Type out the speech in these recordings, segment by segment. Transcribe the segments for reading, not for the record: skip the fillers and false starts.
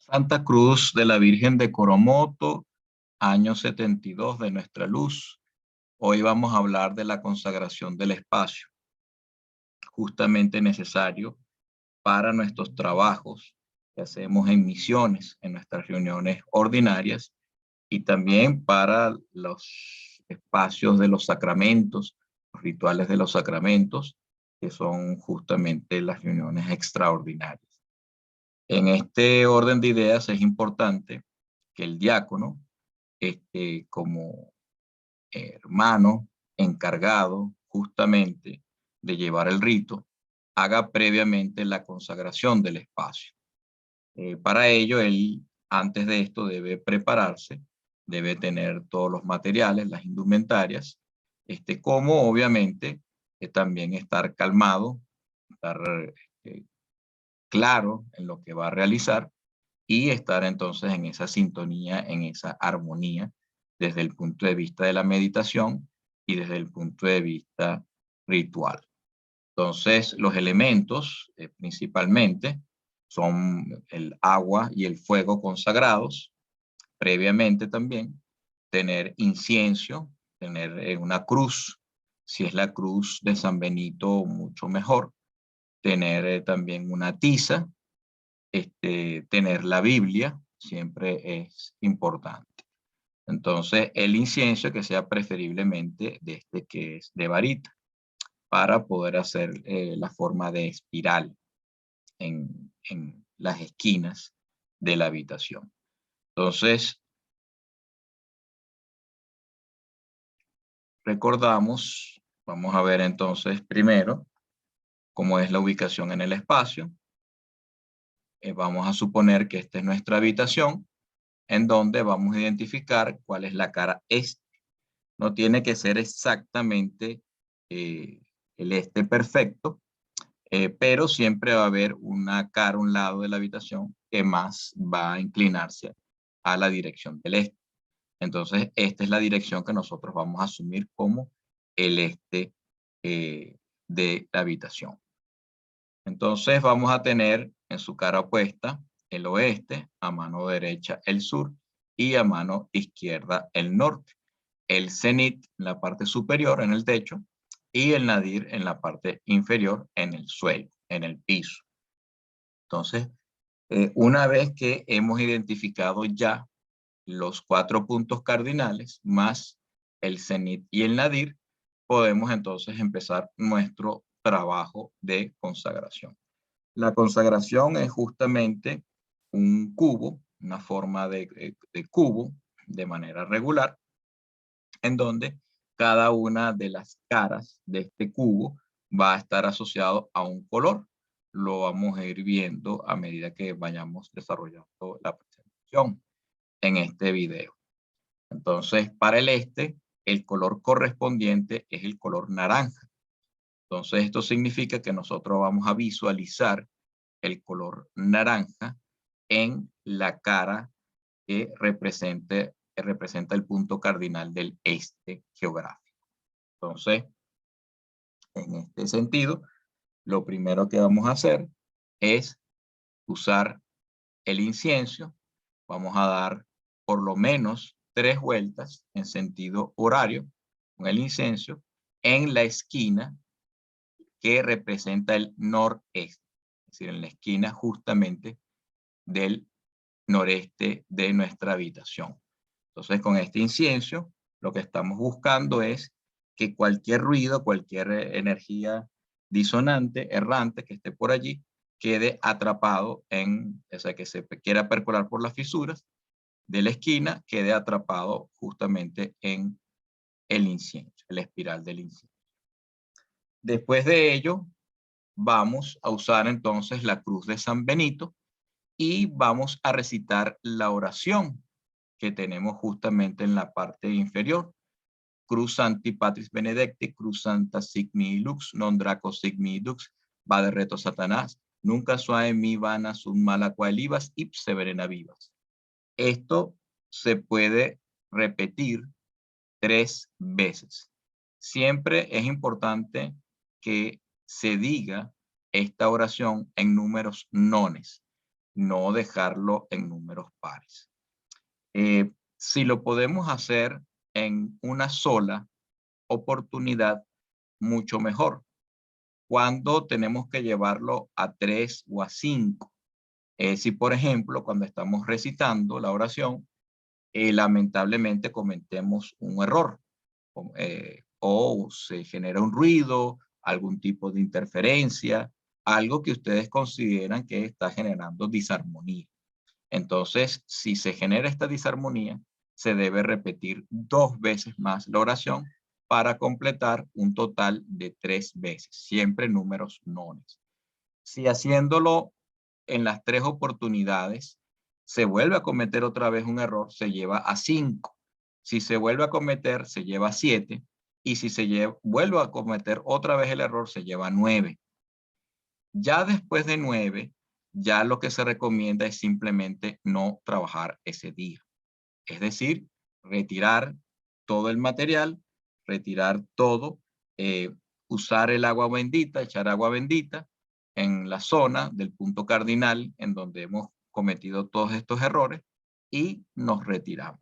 Santa Cruz de la Virgen de Coromoto, año 72 de nuestra luz. Hoy vamos a hablar de la consagración del espacio, justamente necesario para nuestros trabajos que hacemos en misiones, en nuestras reuniones ordinarias y también para los espacios de los sacramentos, los rituales de los sacramentos, que son justamente las reuniones extraordinarias. En este orden de ideas es importante que el diácono, como hermano encargado justamente de llevar el rito, haga previamente la consagración del espacio. Para ello, él antes de esto debe prepararse, debe tener todos los materiales, las indumentarias, como obviamente también estar calmado, estar eh, claro en lo que va a realizar y estar entonces en esa sintonía, en esa armonía, desde el punto de vista de la meditación y desde el punto de vista ritual. Entonces, los elementos principalmente son el agua y el fuego consagrados. Previamente también tener incienso, tener una cruz, si es la cruz de San Benito, mucho mejor. Tener también una tiza, tener la Biblia siempre es importante. Entonces, el incienso que sea preferiblemente de este que es de varita, para poder hacer la forma de espiral en las esquinas de la habitación. Entonces, recordamos, vamos a ver entonces primero cómo es la ubicación en el espacio. Vamos a suponer que esta es nuestra habitación, en donde vamos a identificar cuál es la cara este. No tiene que ser exactamente el este perfecto, pero siempre va a haber una cara, un lado de la habitación que más va a inclinarse a la dirección del este. Entonces, esta es la dirección que nosotros vamos a asumir como el este de la habitación. Entonces, vamos a tener en su cara opuesta el oeste, a mano derecha el sur y a mano izquierda el norte. El cenit en la parte superior, en el techo, y el nadir en la parte inferior, en el suelo, en el piso. Entonces, una vez que hemos identificado ya los 4 puntos cardinales, más el cenit y el nadir, podemos entonces empezar nuestro trabajo de consagración. La consagración es justamente un cubo, una forma de cubo de manera regular, en donde cada una de las caras de este cubo va a estar asociado a un color. Lo vamos a ir viendo a medida que vayamos desarrollando la presentación en este video. Entonces, para el este, el color correspondiente es el color naranja. Entonces, esto significa que nosotros vamos a visualizar el color naranja en la cara que representa el punto cardinal del este geográfico. Entonces, en este sentido, lo primero que vamos a hacer es usar el incienso. Vamos a dar por lo menos 3 vueltas en sentido horario con el incienso en la esquina que representa el noreste, es decir, en la esquina justamente del noreste de nuestra habitación. Entonces, con este incienso, lo que estamos buscando es que cualquier ruido, cualquier energía disonante, errante que esté por allí, quede atrapado o sea, que se quiera percolar por las fisuras de la esquina, quede atrapado justamente en el incienso, la espiral del incienso. Después de ello, vamos a usar entonces la cruz de San Benito y vamos a recitar la oración que tenemos justamente en la parte inferior. Cruz Sancti Patris Benedicti, Cruz Santa Sigmi Lux, non Draco Sigmi Dux, Vade Reto Satanás, nunca suae mi vana sun mala quaelibas, ipse verena vivas. Esto se puede repetir 3 veces. Siempre es importante que se diga esta oración en números nones. no dejarlo en números pares. Si lo podemos hacer en una sola oportunidad, mucho mejor. Cuando tenemos que llevarlo a 3 o a 5. Si, por ejemplo, cuando estamos recitando la oración, lamentablemente cometemos un error, o se genera un ruido, algún tipo de interferencia, algo que ustedes consideran que está generando disarmonía. Entonces, si se genera esta disarmonía, se debe repetir 2 veces más la oración para completar un total de 3 veces, siempre números nones. Si haciéndolo en las 3 oportunidades se vuelve a cometer otra vez un error, se lleva a 5. Si se vuelve a cometer, se lleva a 7. Y si se vuelve a cometer otra vez el error, se lleva a 9. Ya después de 9, ya lo que se recomienda es simplemente no trabajar ese día. Es decir, retirar todo el material, retirar todo, usar el agua bendita, echar agua bendita en la zona del punto cardinal en donde hemos cometido todos estos errores y nos retiramos.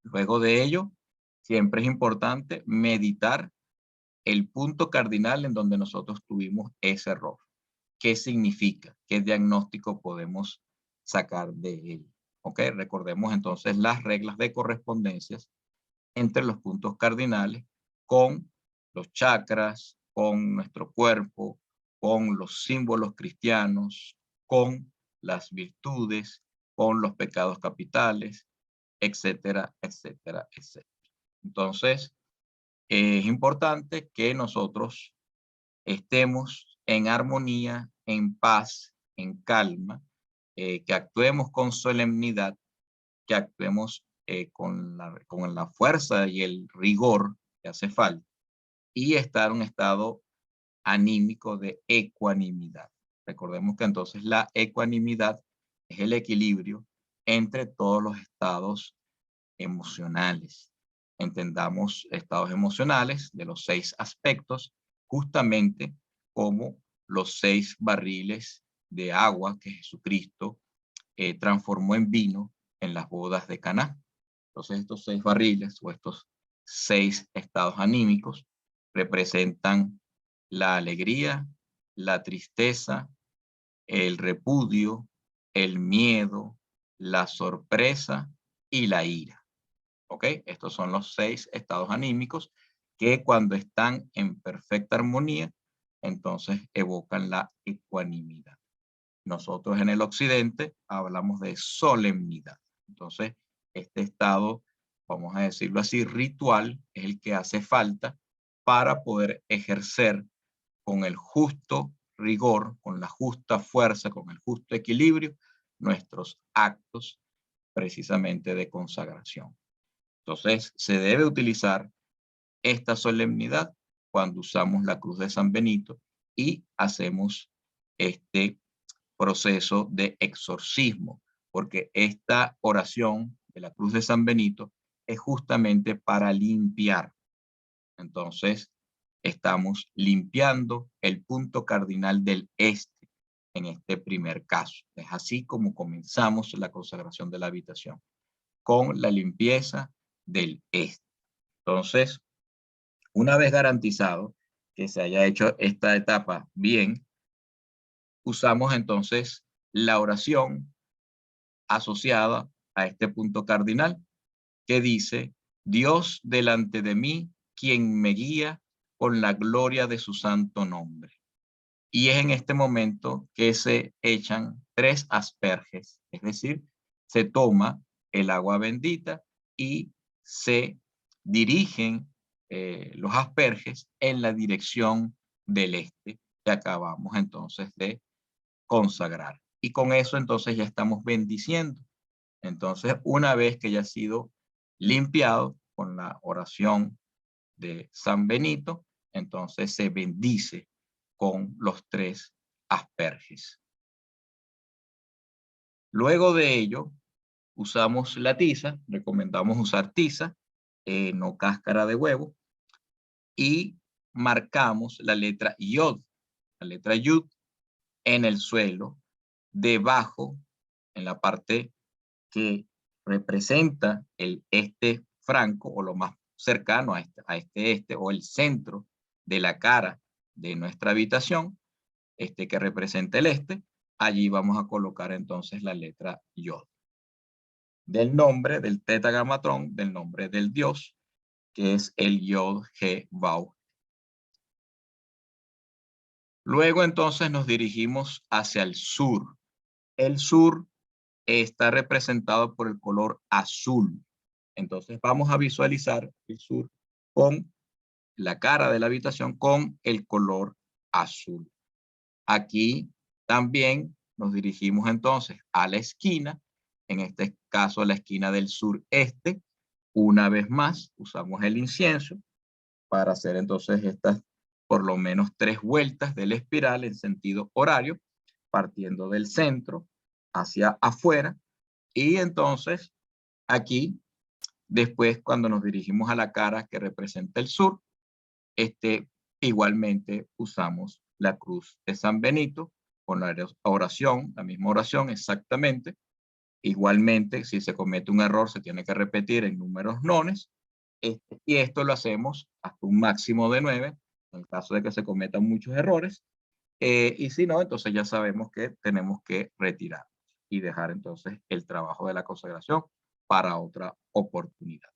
Luego de ello, siempre es importante meditar el punto cardinal en donde nosotros tuvimos ese error. ¿Qué significa? ¿Qué diagnóstico podemos sacar de él? ¿Ok? Recordemos entonces las reglas de correspondencias entre los puntos cardinales con los chakras, con nuestro cuerpo, con los símbolos cristianos, con las virtudes, con los pecados capitales, etcétera, etcétera, etcétera. Entonces, es importante que nosotros estemos en armonía, en paz, en calma, que actuemos con solemnidad, que actuemos con la fuerza y el rigor que hace falta y estar en un estado anímico de ecuanimidad. Recordemos que entonces la ecuanimidad es el equilibrio entre todos los estados emocionales. Entendamos estados emocionales de los 6 aspectos, justamente como los 6 barriles de agua que Jesucristo transformó en vino en las bodas de Caná. Entonces estos 6 barriles o estos 6 estados anímicos representan la alegría, la tristeza, el repudio, el miedo, la sorpresa y la ira. ¿Ok? Estos son los 6 estados anímicos que cuando están en perfecta armonía, entonces evocan la ecuanimidad. Nosotros en el occidente hablamos de solemnidad. Entonces, este estado, vamos a decirlo así, ritual, es el que hace falta para poder ejercer con el justo rigor, con la justa fuerza, con el justo equilibrio, nuestros actos precisamente de consagración. Entonces, se debe utilizar esta solemnidad cuando usamos la cruz de San Benito y hacemos este proceso de exorcismo, porque esta oración de la cruz de San Benito es justamente para limpiar. Entonces, estamos limpiando el punto cardinal del este en este primer caso. Es así como comenzamos la consagración de la habitación, con la limpieza del este. Entonces, una vez garantizado que se haya hecho esta etapa bien, usamos entonces la oración asociada a este punto cardinal que dice: Dios delante de mí, quien me guía con la gloria de su santo nombre. Y es en este momento que se echan 3 asperges, es decir, se toma el agua bendita y se dirigen los asperges en la dirección del este que acabamos entonces de consagrar. Y con eso entonces ya estamos bendiciendo. Entonces, una vez que ya ha sido limpiado con la oración de San Benito, entonces se bendice con los 3 asperges. Luego de ello, usamos la tiza, recomendamos usar tiza, no cáscara de huevo, y marcamos la letra Yod en el suelo debajo, en la parte que representa el este franco o lo más cercano a este o el centro de la cara de nuestra habitación, que representa el este, allí vamos a colocar entonces la letra Yod. Del nombre del tetragrámaton, del nombre del dios, que es el Yod He Vav. Luego entonces nos dirigimos hacia el sur. El sur está representado por el color azul. Entonces vamos a visualizar el sur con la cara de la habitación con el color azul. Aquí también nos dirigimos entonces a la esquina, en este caso a la esquina del sureste. Una vez más usamos el incienso para hacer entonces estas por lo menos 3 vueltas de la espiral en sentido horario, partiendo del centro hacia afuera. Y entonces aquí, después cuando nos dirigimos a la cara que representa el sur, igualmente usamos la cruz de San Benito con la oración, la misma oración exactamente. Igualmente, si se comete un error, se tiene que repetir en números nones. Y esto lo hacemos hasta un máximo de 9, en el caso de que se cometan muchos errores. Y si no, entonces ya sabemos que tenemos que retirar y dejar entonces el trabajo de la consagración para otra oportunidad.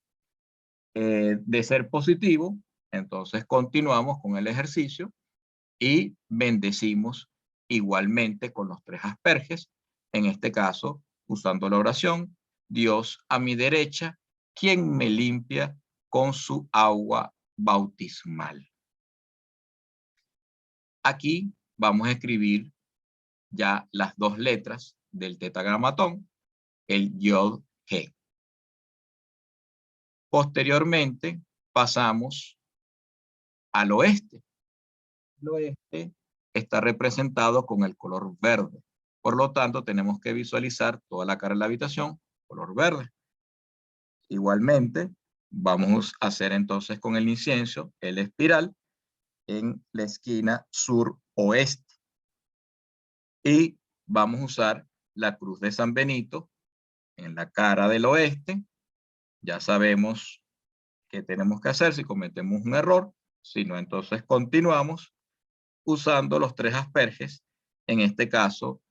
De ser positivo, entonces continuamos con el ejercicio y bendecimos igualmente con los 3 asperges, en este caso usando la oración, Dios a mi derecha, quien me limpia con su agua bautismal. Aquí vamos a escribir ya las 2 letras del tetragramatón, el Yod He. Posteriormente pasamos al oeste. El oeste está representado con el color verde. Por lo tanto, tenemos que visualizar toda la cara de la habitación color verde. Igualmente, vamos a hacer entonces con el incienso el espiral en la esquina sur-oeste. Y vamos a usar la cruz de San Benito en la cara del oeste. Ya sabemos qué tenemos que hacer si cometemos un error. Si no, entonces continuamos usando los 3 asperges, en este caso,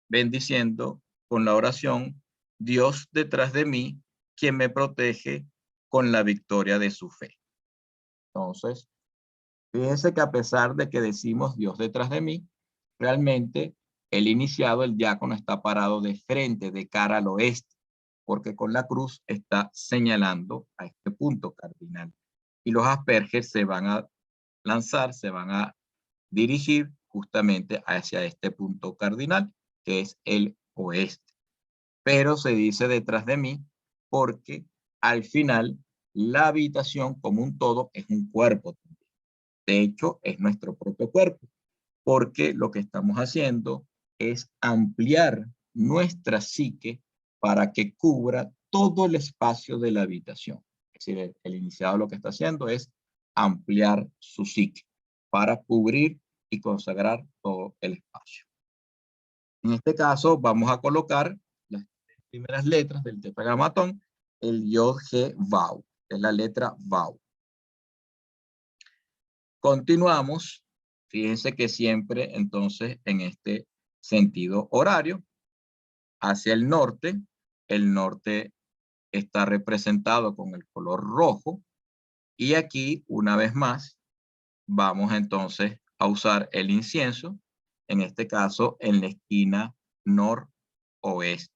bendiciendo con la oración, Dios detrás de mí, quien me protege con la victoria de su fe. Entonces, fíjense que a pesar de que decimos Dios detrás de mí, realmente el iniciado, el diácono, está parado de frente, de cara al oeste, porque con la cruz está señalando a este punto cardinal. Y los asperges se van a lanzar, se van a dirigir justamente hacia este punto cardinal, que es el oeste. Pero se dice detrás de mí porque al final la habitación como un todo es un cuerpo. De hecho, es nuestro propio cuerpo, porque lo que estamos haciendo es ampliar nuestra psique para que cubra todo el espacio de la habitación. Es decir, el iniciado lo que está haciendo es ampliar su psique para cubrir y consagrar todo el espacio. En este caso, vamos a colocar las primeras letras del tetragramatón, el Yod He Vav, es la letra Vav. Continuamos, fíjense que siempre entonces en este sentido horario, hacia el norte está representado con el color rojo, y aquí una vez más vamos entonces a usar el incienso, en este caso en la esquina noroeste.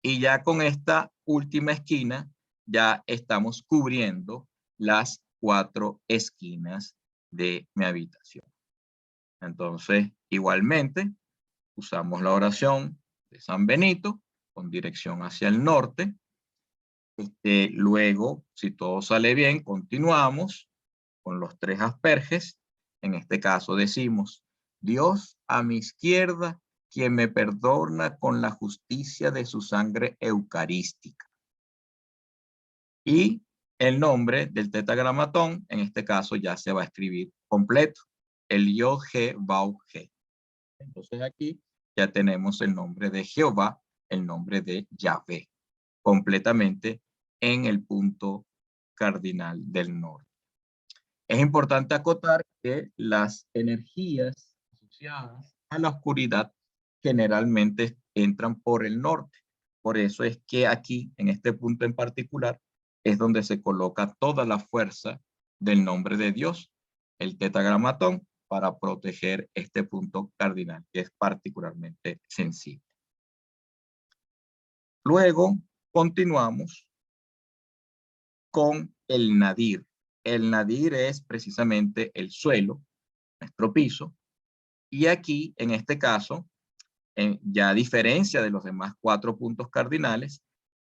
Y ya con esta última esquina ya estamos cubriendo las 4 esquinas de mi habitación. Entonces, igualmente, usamos la oración de San Benito con dirección hacia el norte. Luego, si todo sale bien, continuamos con los 3 asperges. En este caso decimos, Dios a mi izquierda, quien me perdona con la justicia de su sangre eucarística. Y el nombre del tetragramatón, en este caso ya se va a escribir completo, el Yod He Vav He. Entonces aquí ya tenemos el nombre de Jehová, el nombre de Yahvé, completamente en el punto cardinal del norte. Es importante acotar que las energías asociadas a la oscuridad generalmente entran por el norte. Por eso es que aquí, en este punto en particular, es donde se coloca toda la fuerza del nombre de Dios, el tetragramatón, para proteger este punto cardinal, que es particularmente sensible. Luego continuamos con el nadir. El nadir es precisamente el suelo, nuestro piso, y aquí, en este caso, ya a diferencia de los demás 4 puntos cardinales,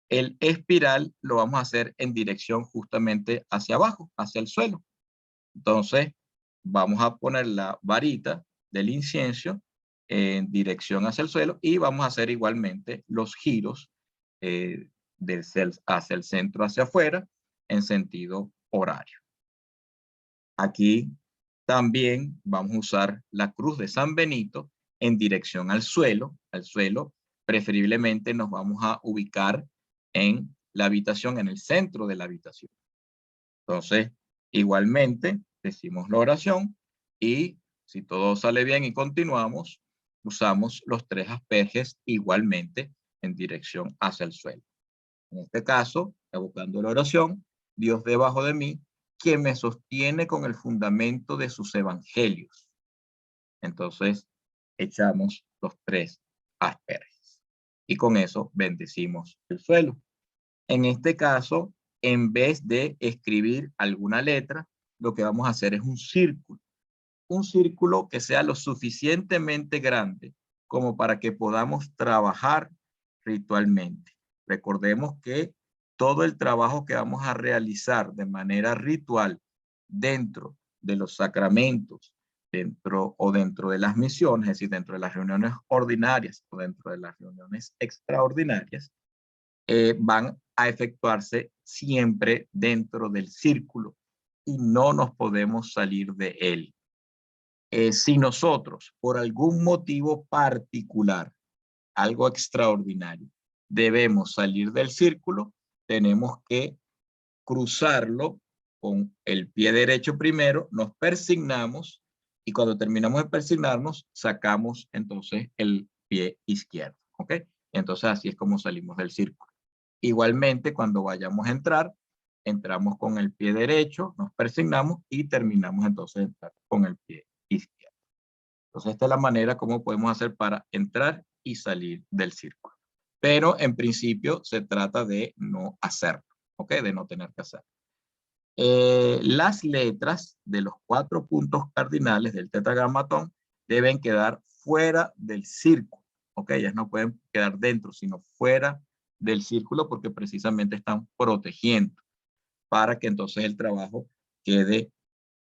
el espiral lo vamos a hacer en dirección justamente hacia abajo, hacia el suelo. Entonces, vamos a poner la varita del incienso en dirección hacia el suelo y vamos a hacer igualmente los giros hacia el centro, hacia afuera, en sentido horario. Aquí también vamos a usar la cruz de San Benito en dirección al suelo. Preferiblemente nos vamos a ubicar en la habitación, en el centro de la habitación. Entonces, igualmente, decimos la oración y si todo sale bien y continuamos, usamos los 3 asperges igualmente en dirección hacia el suelo. En este caso, evocando la oración, Dios debajo de mí, quien me sostiene con el fundamento de sus evangelios. Entonces, echamos los 3 asperges. Y con eso bendecimos el suelo. En este caso, en vez de escribir alguna letra, lo que vamos a hacer es un círculo. Un círculo que sea lo suficientemente grande como para que podamos trabajar ritualmente. Recordemos que todo el trabajo que vamos a realizar de manera ritual dentro de los sacramentos, dentro de las misiones, es decir, dentro de las reuniones ordinarias o dentro de las reuniones extraordinarias, van a efectuarse siempre dentro del círculo y no nos podemos salir de él. Si nosotros, por algún motivo particular, algo extraordinario, debemos salir del círculo, tenemos que cruzarlo con el pie derecho primero, nos persignamos y cuando terminamos de persignarnos, sacamos entonces el pie izquierdo. ¿Ok? Entonces así es como salimos del círculo. Igualmente, cuando vayamos a entrar, entramos con el pie derecho, nos persignamos y terminamos entonces de entrar con el pie izquierdo. Entonces, esta es la manera como podemos hacer para entrar y salir del círculo. Pero en principio se trata de no hacerlo, ¿ok? De no tener que hacerlo. Las letras de los 4 puntos cardinales del tetragramatón deben quedar fuera del círculo, ¿ok? Ellas no pueden quedar dentro, sino fuera del círculo porque precisamente están protegiendo para que entonces el trabajo quede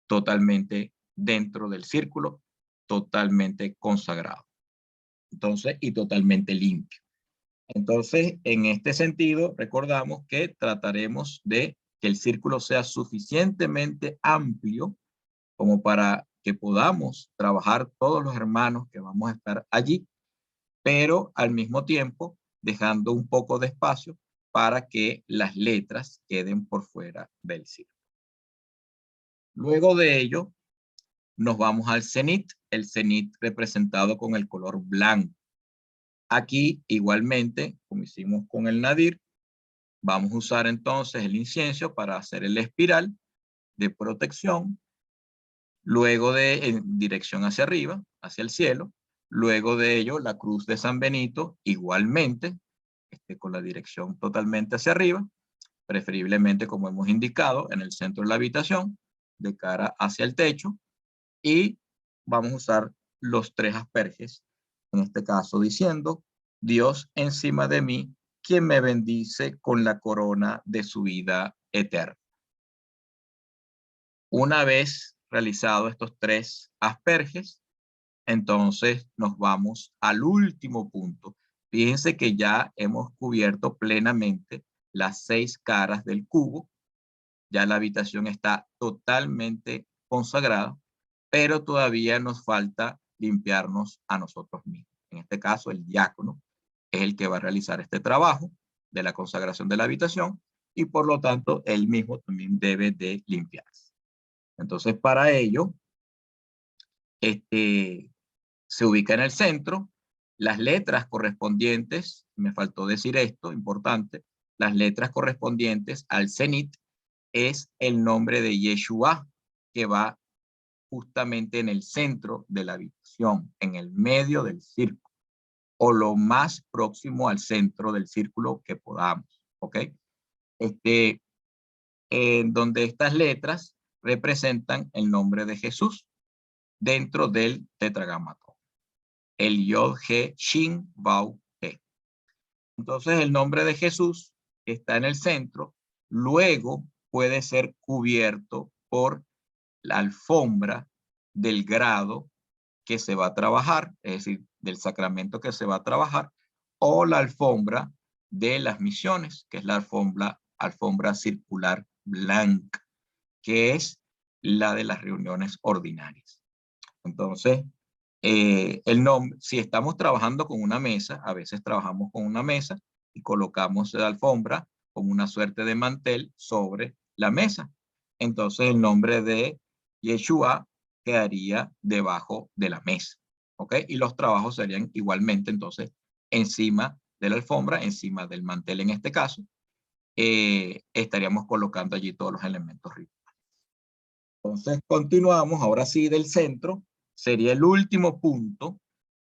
totalmente dentro del círculo, totalmente consagrado. Entonces, y totalmente limpio. Entonces, en este sentido, recordamos que trataremos de que el círculo sea suficientemente amplio como para que podamos trabajar todos los hermanos que vamos a estar allí, pero al mismo tiempo dejando un poco de espacio para que las letras queden por fuera del círculo. Luego de ello, nos vamos al cenit, el cenit representado con el color blanco. Aquí, igualmente, como hicimos con el nadir, vamos a usar entonces el incienso para hacer el espiral de protección, luego en dirección hacia arriba, hacia el cielo, luego de ello la cruz de San Benito, igualmente, con la dirección totalmente hacia arriba, preferiblemente como hemos indicado, en el centro de la habitación, de cara hacia el techo, y vamos a usar los 3 asperges, en este caso diciendo, Dios encima de mí, quien me bendice con la corona de su vida eterna. Una vez realizado estos 3 asperges, entonces nos vamos al último punto. Fíjense que ya hemos cubierto plenamente las 6 caras del cubo. Ya la habitación está totalmente consagrada, pero todavía nos falta limpiarnos a nosotros mismos. en este caso el diácono, es el que va a realizar este trabajo de la consagración de la habitación y por lo tanto él mismo también debe de limpiarse. Entonces para ello, se ubica en el centro, las letras correspondientes, me faltó decir esto, importante, las letras correspondientes al cenit es el nombre de Yeshua, que va justamente en el centro de la habitación, en el medio del círculo, o lo más próximo al centro del círculo que podamos, ¿ok? En donde estas letras representan el nombre de Jesús dentro del tetragramatón, el Yod, He, Shin, Vav, He. Entonces el nombre de Jesús está en el centro, luego puede ser cubierto por la alfombra del grado que se va a trabajar, es decir, del sacramento que se va a trabajar, o la alfombra de las misiones, que es la alfombra circular blanca, que es la de las reuniones ordinarias. Entonces, el nombre, si estamos trabajando con una mesa, a veces trabajamos con una mesa y colocamos la alfombra como una suerte de mantel sobre la mesa. Entonces el nombre de Yeshua quedaría debajo de la mesa, ¿ok? Y los trabajos serían igualmente entonces encima de la alfombra, encima del mantel en este caso, estaríamos colocando allí todos los elementos rituales. Entonces continuamos, ahora sí del centro, sería el último punto,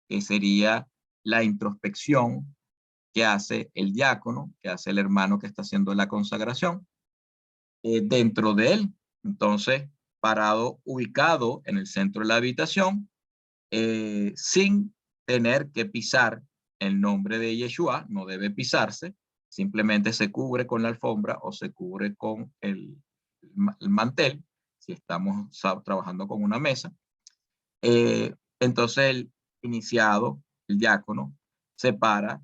que sería la introspección que hace el diácono, que hace el hermano que está haciendo la consagración, dentro de él. Entonces, parado, ubicado en el centro de la habitación, sin tener que pisar el nombre de Yeshua, no debe pisarse, simplemente se cubre con la alfombra o se cubre con el mantel, si estamos trabajando con una mesa. Entonces el iniciado, el diácono, se para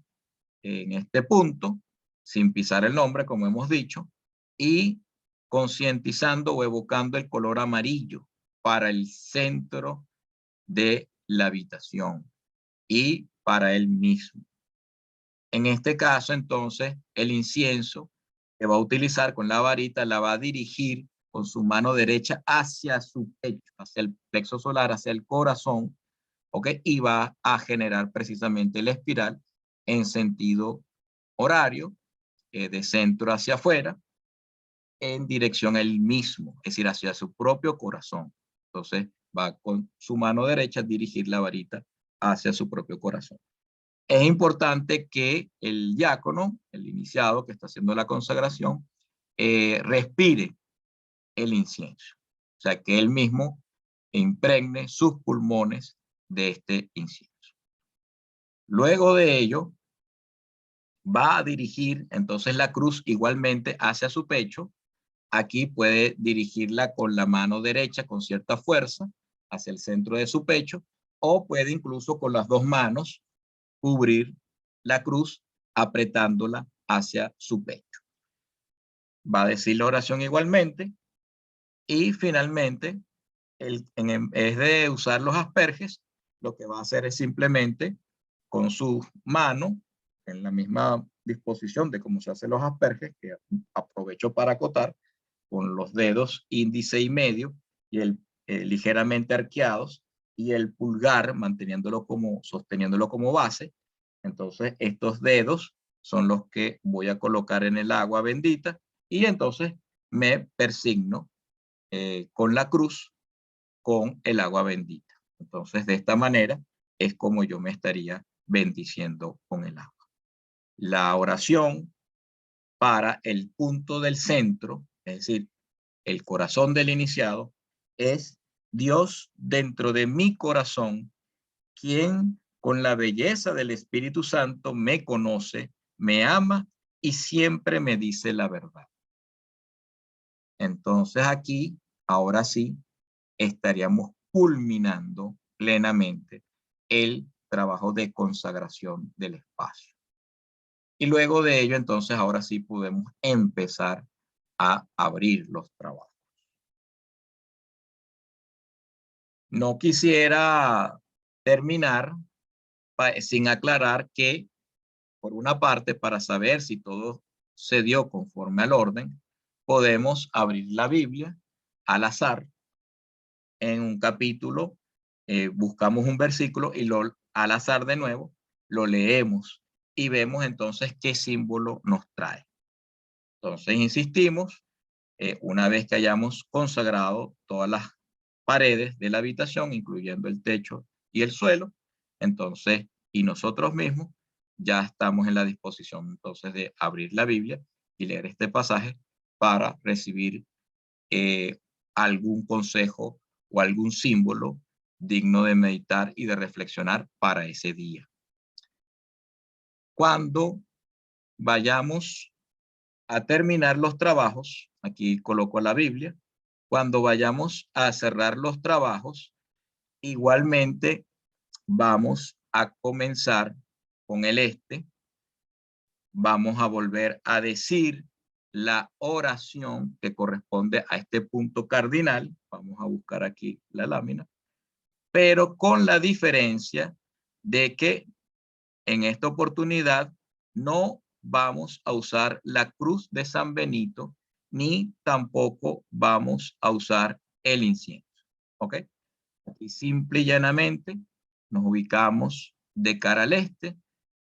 en este punto, sin pisar el nombre, como hemos dicho, y concientizando o evocando el color amarillo para el centro de la habitación y para él mismo. En este caso, entonces, el incienso que va a utilizar con la varita la va a dirigir con su mano derecha hacia su pecho, hacia el plexo solar, hacia el corazón, ¿ok? Y va a generar precisamente la espiral en sentido horario, de centro hacia afuera, en dirección a él mismo, es decir, hacia su propio corazón. Entonces, va con su mano derecha a dirigir la varita hacia su propio corazón. Es importante que el diácono, el iniciado que está haciendo la consagración, respire el incienso. O sea, que él mismo impregne sus pulmones de este incienso. Luego de ello, va a dirigir entonces la cruz igualmente hacia su pecho. Aquí puede dirigirla con la mano derecha con cierta fuerza hacia el centro de su pecho, o puede incluso con las dos manos cubrir la cruz apretándola hacia su pecho. Va a decir la oración igualmente y finalmente, en vez de usar los asperges, lo que va a hacer es simplemente con su mano, en la misma disposición de cómo se hacen los asperges, que aprovecho para acotar, con los dedos índice y medio y ligeramente arqueados y el pulgar sosteniéndolo como base. Entonces estos dedos son los que voy a colocar en el agua bendita y entonces me persigno con la cruz con el agua bendita. Entonces de esta manera es como yo me estaría bendiciendo con el agua. La oración para el punto del centro, es decir, el corazón del iniciado, es Dios dentro de mi corazón, quien con la belleza del Espíritu Santo me conoce, me ama y siempre me dice la verdad. Entonces aquí, ahora sí, estaríamos culminando plenamente el trabajo de consagración del espacio. Y luego de ello, entonces, ahora sí podemos empezar a abrir los trabajos. No quisiera terminar sin aclarar que, por una parte, para saber si todo se dio conforme al orden, podemos abrir la Biblia al azar en un capítulo, buscamos un versículo y al azar de nuevo lo leemos y vemos entonces qué símbolo nos trae. Entonces insistimos, una vez que hayamos consagrado todas las paredes de la habitación, incluyendo el techo y el suelo, entonces, y nosotros mismos, ya estamos en la disposición entonces de abrir la Biblia y leer este pasaje para recibir algún consejo o algún símbolo digno de meditar y de reflexionar para ese día. Cuando vayamos a terminar los trabajos, aquí coloco la Biblia, cuando vayamos a cerrar los trabajos, igualmente vamos a comenzar con el vamos a volver a decir la oración que corresponde a este punto cardinal. Vamos a buscar aquí la lámina, pero con la diferencia de que en esta oportunidad no vamos a usar la cruz de San Benito, ni tampoco vamos a usar el incienso. ¿Ok? Aquí simple y llanamente nos ubicamos de cara al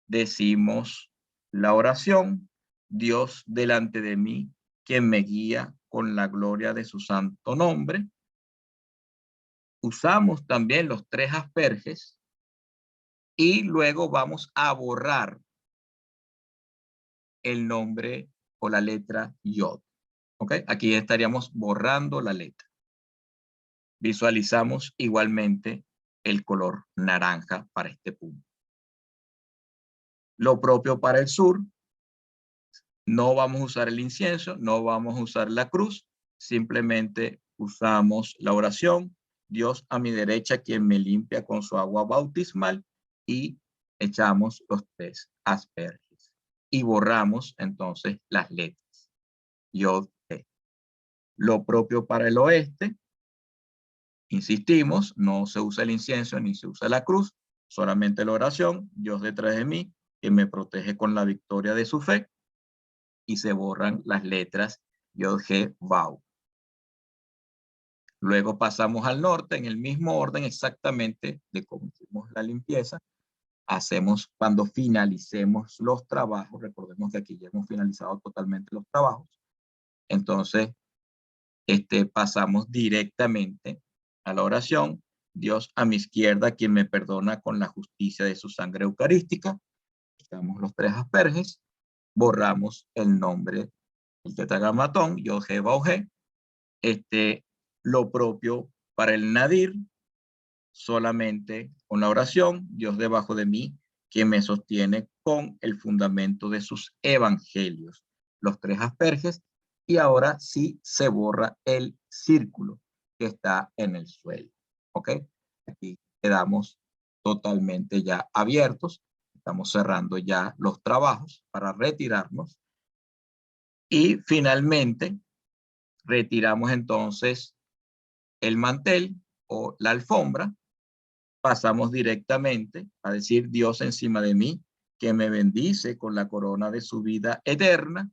decimos la oración: Dios delante de mí, quien me guía con la gloria de su santo nombre. Usamos también los 3 asperges y luego vamos a borrar el nombre o la letra Yod. ¿Ok? Aquí estaríamos borrando la letra. Visualizamos igualmente el color naranja para este punto. Lo propio para el sur. No vamos a usar el incienso, no vamos a usar la cruz, simplemente usamos la oración: Dios a mi derecha, quien me limpia con su agua bautismal, y echamos los 3 asperges y borramos entonces las letras Yod, He. Lo propio para el oeste, insistimos, no se usa el incienso ni se usa la cruz, solamente la oración: Dios detrás de mí, que me protege con la victoria de su fe, y se borran las letras Yod, He, Vau. Luego pasamos al norte en el mismo orden exactamente de cómo hicimos la limpieza. Hacemos cuando finalicemos los trabajos. Recordemos que aquí ya hemos finalizado totalmente los trabajos. Entonces, pasamos directamente a la oración: Dios a mi izquierda, quien me perdona con la justicia de su sangre eucarística. Quitamos los 3 asperges, borramos el nombre del tetragrámatón, Yod, He, Vau, He. Lo propio para el nadir, solamente con la oración: Dios debajo de mí, quien me sostiene con el fundamento de sus evangelios. Los 3 asperges, y ahora sí se borra el círculo que está en el suelo. ¿Ok? Aquí quedamos totalmente ya abiertos. Estamos cerrando ya los trabajos para retirarnos. Y finalmente retiramos entonces el mantel o la alfombra. Pasamos directamente a decir: Dios encima de mí, que me bendice con la corona de su vida eterna,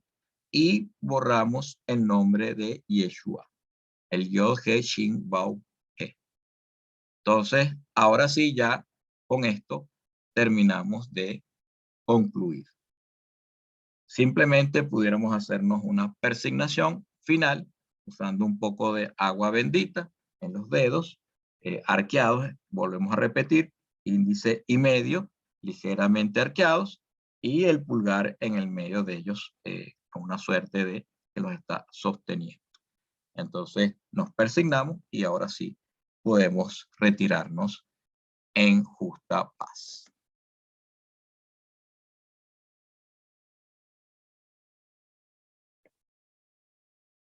y borramos el nombre de Yeshua, el Yod, He, Shin, Vau, He. Entonces, ahora sí, ya con esto terminamos de concluir. Simplemente pudiéramos hacernos una persignación final usando un poco de agua bendita en los dedos, arqueados. Volvemos a repetir: índice y medio ligeramente arqueados, y el pulgar en el medio de ellos, con una suerte de que los está sosteniendo. Entonces nos persignamos y ahora sí podemos retirarnos en justa paz.